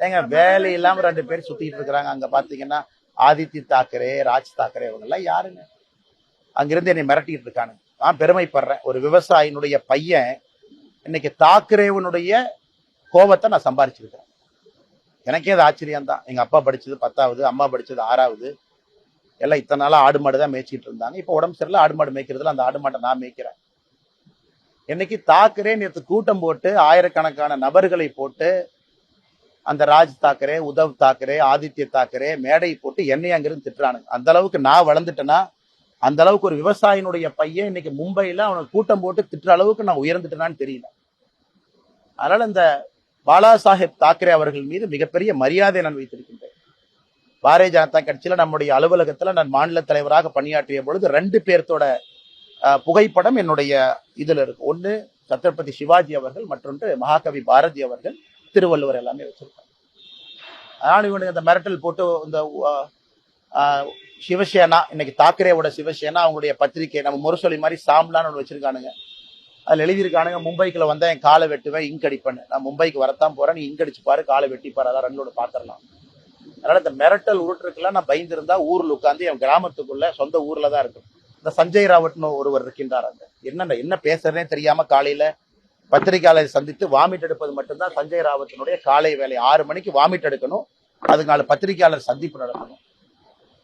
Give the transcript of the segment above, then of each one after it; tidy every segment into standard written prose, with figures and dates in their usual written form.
ஏங்க வேலை இல்லாம 2 பேர் சுத்திட்டு இருக்கிறாங்க. அங்க பாத்தீங்கன்னா ஆதித்ய தாக்கரே, ராஜ் தாக்கரே இவங்க எல்லாம் யாருங்க? அங்கிருந்து என்னை மிரட்டிட்டு இருக்கானு. நான் பெருமைப்படுறேன். ஒரு விவசாயினுடைய பையன் இன்னைக்கு தாக்கரேவனுடைய கோபத்தை நான் சம்பாரிச்சிருக்கிறேன். எனக்கே அது ஆச்சரியம் தான். எங்க அப்பா படிச்சது 10வது, அம்மா படிச்சது 6வது. எல்லாம் இத்தனை நாளா ஆடு மாடு தான் மேய்ச்சிட்டு இருந்தாங்க. இப்ப உடம்பு சரியில்லை, ஆடு மாடு மேய்க்கிறதுல அந்த ஆடு மாட்டை நான் மேய்க்கிறேன். இன்னைக்கு தாக்கரே நேற்று கூட்டம் போட்டு ஆயிரக்கணக்கான நபர்களை போட்டு அந்த ராஜ் தாக்கரே, உத்தவ் தாக்கரே, ஆதித்ய தாக்கரே மேடை போட்டு என்னை அங்கிருந்து திட்டுறானுங்க. அந்த அளவுக்கு நான் வளர்ந்துட்டேன்னா, அந்த அளவுக்கு ஒரு விவசாயினுடைய பையன் இன்னைக்கு மும்பையில அவனுக்கு கூட்டம் போட்டு திட்டுற அளவுக்கு நான் உயர்ந்துட்டேனான்னு தெரியல. அதனால இந்த பாலா சாஹேப் தாக்கரே அவர்கள் மீது மிகப்பெரிய மரியாதை நான் வைத்திருக்கின்றேன். பாரதிய ஜனதா கட்சியில நம்முடைய அலுவலகத்துல நான் மாநில தலைவராக பணியாற்றிய பொழுது 2 பேர்த்தோட புகைப்படம் என்னுடைய இதுல இருக்கு. ஒன்னு சத்ரபதி சிவாஜி அவர்கள், மற்றொன்று மகாகவி பாரதி அவர்கள், திருவள்ளுவர் எல்லாமே வச்சிருக்காங்க. அதனால இவனுக்கு இந்த மிரட்டல் போட்டு இந்த சிவசேனா, இன்னைக்கு தாக்கரேவோட சிவசேனா அவங்களுடைய பத்திரிகை நம்ம முரசொலி மாதிரி சாம்லான்னு ஒன்று வச்சிருக்கானுங்க. அதுல எழுதியிருக்கானுங்க, மும்பைக்குள்ள வந்தா என் காலை வெட்டுவேன், இங்க் அடிப்பேன். நான் மும்பைக்கு வரத்தான் போறேன், நீ இங்க் அடிச்சு பாரு, காலை வெட்டி பாரு, அதான் ரெண்டோட பாத்திரலாம். அதனால இந்த மிரட்டல் உருட்டுக்கெல்லாம் நான் பயந்துருந்தா ஊர்ல உட்காந்து என் கிராமத்துக்குள்ள சொந்த ஊர்ல தான் இருக்கும். இந்த சஞ்சய் ராவட்னு ஒருவர் இருக்கின்றார். அந்த என்ன பேசுறதே தெரியாம காலையில பத்திரிகையாளரை சந்தித்து வாமிட் எடுப்பது மட்டும்தான் சஞ்சய் ராவத்தினுடைய காலை வேலை. 6 மணிக்கு வாமிட் எடுக்கணும், அதுக்கான பத்திரிகையாளர் சந்திப்பு நடத்தணும்.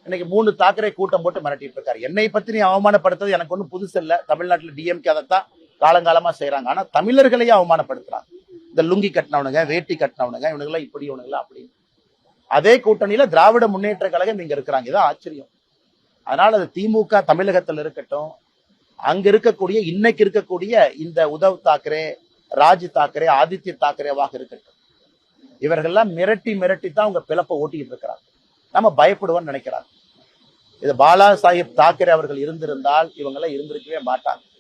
இன்னைக்கு 3 தாக்கரே கூட்டம் போட்டு மிரட்டிட்டு இருக்காரு. என்னை பத்தி நீ அவமானப்படுத்துறது எனக்கு ஒன்றும் புதுசு இல்ல. தமிழ்நாட்டில் டிஎம்கே அதைத்தான் காலங்காலமா செய்யறாங்க. ஆனா தமிழர்களையே அவமானப்படுத்துறாங்க. இந்த லுங்கி கட்டினவனுங்க, வேட்டி கட்டினவனுங்க, இவனுங்களாம் இப்படி, இவனுங்களாம் அப்படி. அதே கூட்டணியில திராவிட முன்னேற்ற கழகம் இங்க இருக்கிறாங்க. இதான் ஆச்சரியம். அதனால அது திமுக தமிழகத்தில் இருக்கட்டும், அங்க இருக்கக்கூடிய இன்னைக்கு இருக்கக்கூடிய இந்த உத்தவ் தாக்கரே, ராஜ் தாக்கரே, ஆதித்ய தாக்கரேவாக இருக்கட்டும், இவர்கள்லாம் மிரட்டி தான் உங்க பிளப்பை ஓட்டிட்டு இருக்கிறாங்க. நம்ம பயப்படுவோம்னு நினைக்கிறாங்க. இது பாலா சாஹிப் தாக்கரே அவர்கள் இருந்திருந்தால் இவங்கெல்லாம் இருந்திருக்கவே மாட்டாங்க.